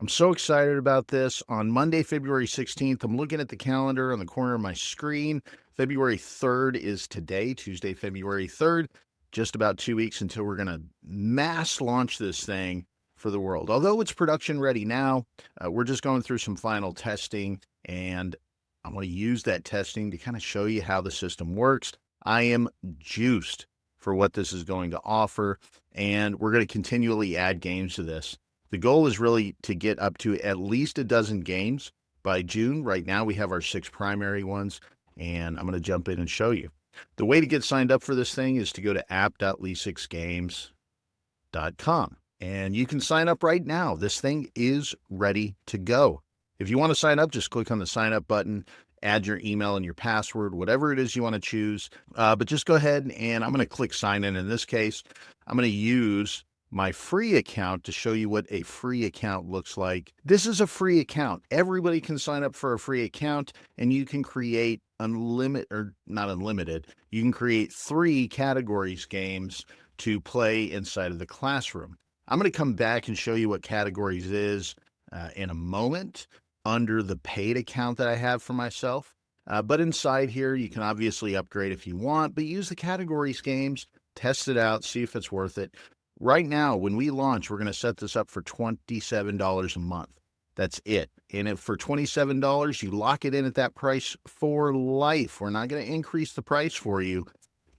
I'm so excited about this. On Monday, February 16th, I'm looking at the calendar on the corner of my screen. February 3rd is today, Tuesday, February 3rd. Just about 2 weeks until we're going to mass launch this thing for the world. Although it's production ready now, we're just going through some final testing, and I'm going to use that testing to kind of show you how the system works. I am juiced for what this is going to offer, and we're going to continually add games to this. The goal is really to get up to at least a dozen games by June. Right now, we have our 6 primary ones, and I'm going to jump in and show you. The way to get signed up for this thing is to go to app.lesixgames.com, and you can sign up right now. This thing is ready to go. If you want to sign up, just click on the sign up button, add your email and your password, whatever it is you want to choose. But just go ahead and I'm going to click sign in. In this case, I'm going to use my free account to show you what a free account looks like. This is a free account. Everybody can sign up for a free account, and you can create unlimited, or not unlimited, you can create 3 categories games to play inside of the classroom. I'm going to come back and show you what categories is in a moment under the paid account that I have for myself. But inside here, you can obviously upgrade if you want, but use the categories games, test it out, see if it's worth it. Right now, when we launch, we're going to set this up for $27 a month. That's it. And if for $27, you lock it in at that price for life. We're not going to increase the price for you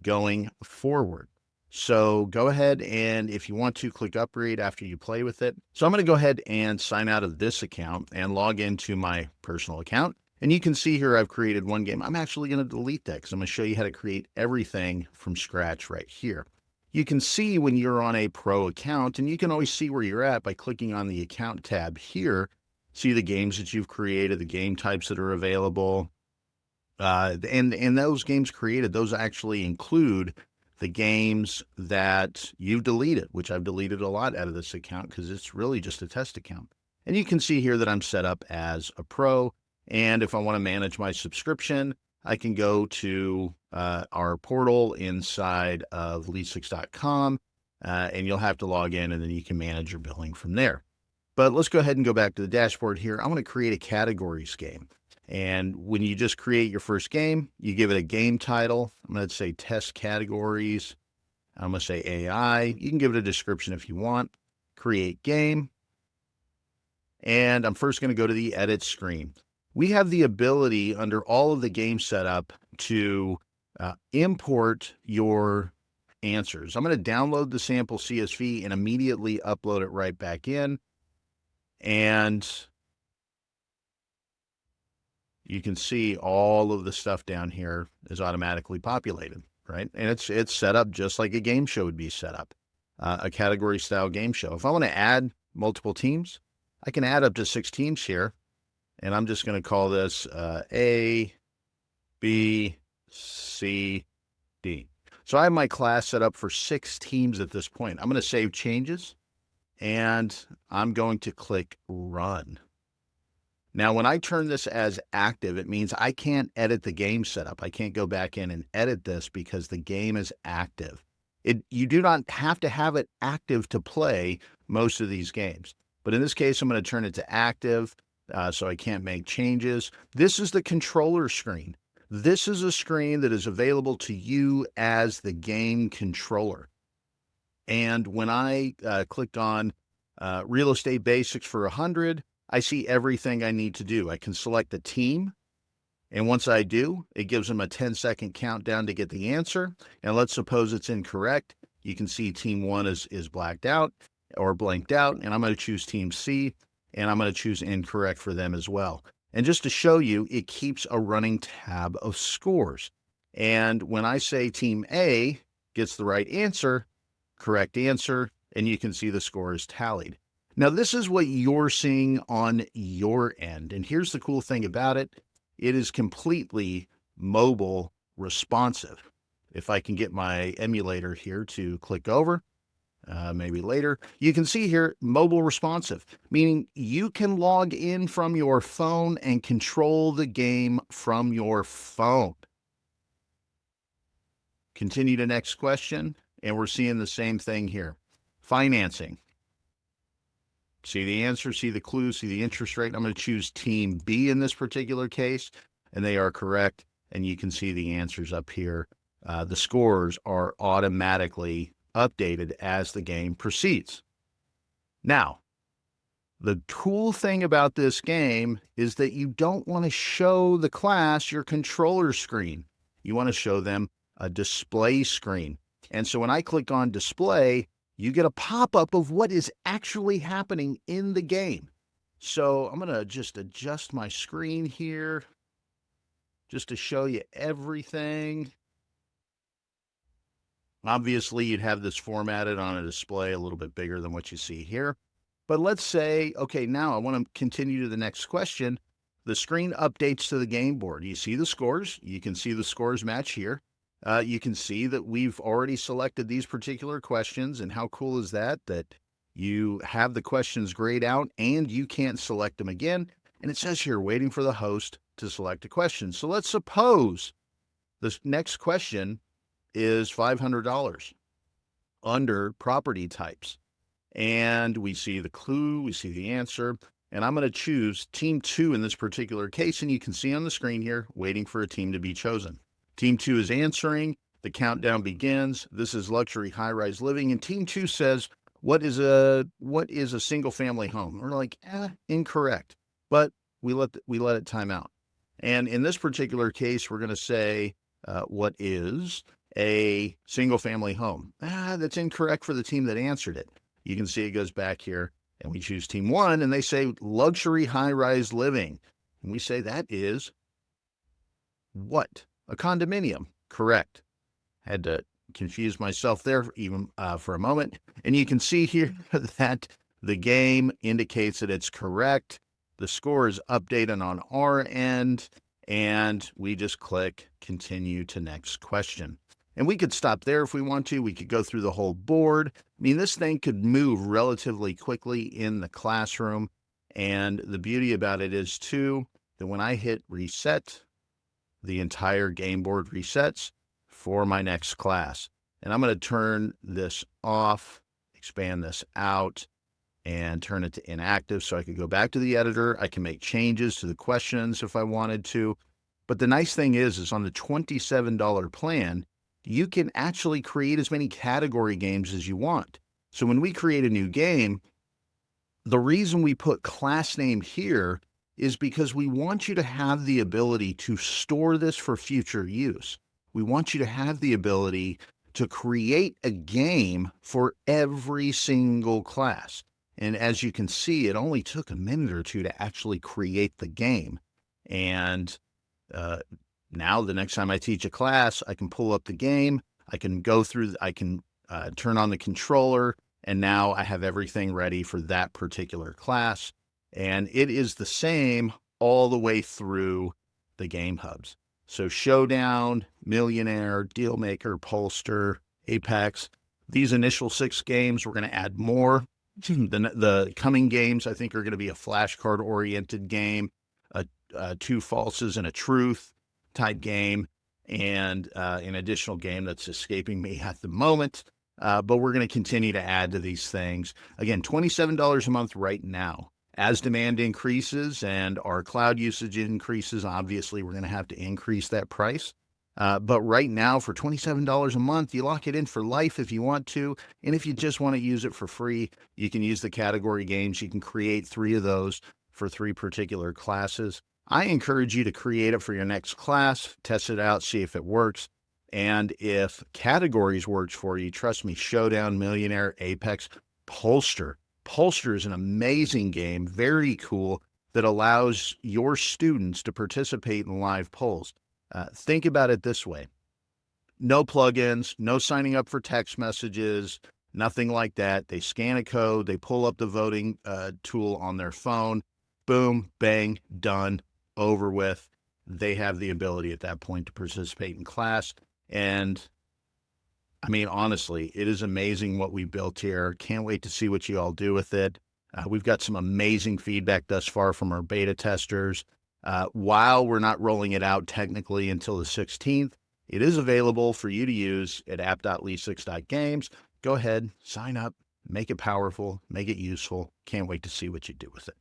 going forward. So go ahead, and if you want to, click upgrade after you play with it. So I'm going to go ahead and sign out of this account and log into my personal account. And you can see here I've created one game. I'm actually going to delete that because I'm going to show you how to create everything from scratch right here. You can see when you're on a pro account, and you can always see where you're at by clicking on the account tab here. See the games that you've created, the game types that are available. And those games created, those actually include the games that you've deleted, which I've deleted a lot out of this account because it's really just a test account. And you can see here that I'm set up as a pro. And if I want to manage my subscription, I can go to our portal inside of lesix.com, and you'll have to log in, and then you can manage your billing from there. But let's go ahead and go back to the dashboard here. I'm going to create a categories game. And when you just create your first game, you give it a game title. I'm going to say test categories. I'm going to say AI. You can give it a description if you want. Create game. And I'm first going to go to the edit screen. We have the ability under all of the game setup to import your answers. I'm going to download the sample CSV and immediately upload it right back in. And you can see all of the stuff down here is automatically populated, right? And it's set up just like a game show would be set up, a category style game show. If I want to add multiple teams, I can add up to 6 teams here. And I'm just going to call this A, B, C, D. So I have my class set up for 6 teams at this point. I'm going to save changes, and I'm going to click run. Now, when I turn this as active, it means I can't edit the game setup. I can't go back in and edit this because the game is active. You do not have to have it active to play most of these games. But in this case, I'm going to turn it to active. So I can't make changes. This is the controller screen. This is a screen that is available to you as the game controller. And when I clicked on Real Estate Basics for 100, I see everything I need to do. I can select a team. And once I do, it gives them a 10-second countdown to get the answer. And let's suppose it's incorrect. You can see team 1 is blacked out or blanked out. And I'm going to choose team C. And I'm going to choose incorrect for them as well. And just to show you, it keeps a running tab of scores. And when I say team A gets the right answer, correct answer, and you can see the score is tallied. Now, this is what you're seeing on your end. And here's the cool thing about it. It is completely mobile responsive. If I can get my emulator here to click over, maybe later, you can see here mobile responsive, meaning you can log in from your phone and control the game from your phone. Continue to next question, and we're seeing the same thing here. Financing. See the answer, see the clue, see the interest rate. I'm going to choose team B in this particular case, and they are correct. And you can see the answers up here. The scores are automatically updated as the game proceeds. Now, the cool thing about this game is that you don't want to show the class your controller screen. You want to show them a display screen. And so when I click on display, you get a pop-up of what is actually happening in the game. So I'm going to just adjust my screen here just to show you everything. Obviously, you'd have this formatted on a display a little bit bigger than what you see here. But let's say, okay, now I want to continue to the next question. The screen updates to the game board. You see the scores. You can see the scores match here. You can see that we've already selected these particular questions. And how cool is that? That you have the questions grayed out and you can't select them again. And it says here, waiting for the host to select a question. So let's suppose this next question is $500 under property types. And we see the clue, we see the answer, and I'm going to choose team 2 in this particular case. And you can see on the screen here, waiting for a team to be chosen. Team 2 is answering. The countdown begins. This is luxury high-rise living. And team 2 says, what is a single family home? We're like, incorrect. But we let it time out. And in this particular case, we're going to say, what is a single family home? That's incorrect for the team that answered it. You can see it goes back here, and we choose team 1, and they say luxury high-rise living. And we say that is what? A condominium. Correct. Had to confuse myself there even for a moment. And you can see here that the game indicates that it's correct. The score is updated on our end, and we just click continue to next question. And we could stop there if we want to. We could go through the whole board. I mean, this thing could move relatively quickly in the classroom. And the beauty about it is, too, that when I hit reset, the entire game board resets for my next class. And I'm going to turn this off, expand this out, and turn it to inactive so I can go back to the editor. I can make changes to the questions if I wanted to. But the nice thing is on the $27 plan, you can actually create as many category games as you want. So when we create a new game, the reason we put class name here is because we want you to have the ability to store this for future use. We want you to have the ability to create a game for every single class. And as you can see, it only took a minute or two to actually create the game. And now the next time I teach a class, I can pull up the game, I can go through, I can turn on the controller, and now I have everything ready for that particular class. And it is the same all the way through the game hubs. So Showdown, Millionaire, Dealmaker, Pollster, Apex, these initial 6 games, we're going to add more. The coming games, I think, are going to be a flashcard-oriented game, a 2 falses and a truth type game, and an additional game that's escaping me at the moment. But we're going to continue to add to these things. Again, $27 a month right now. As demand increases and our cloud usage increases, obviously we're going to have to increase that price. But right now, for $27 a month, you lock it in for life if you want to. And if you just want to use it for free, you can use the category games. You can create 3 of those for 3 particular classes. I encourage you to create it for your next class, test it out, see if it works. And if categories works for you, trust me, Showdown, Millionaire, Apex, Pollster. Pollster is an amazing game, very cool, that allows your students to participate in live polls. Think about it this way. No plugins, no signing up for text messages, nothing like that. They scan a code, they pull up the voting tool on their phone, boom, bang, done, over with. They have the ability at that point to participate in class. And I mean, honestly, it is amazing what we built here. Can't wait to see what you all do with it. We've got some amazing feedback thus far from our beta testers. While we're not rolling it out technically until the 16th, it is available for you to use at app.lesix.games. Go ahead, sign up, Make it powerful, make it useful. Can't wait to see what you do with it.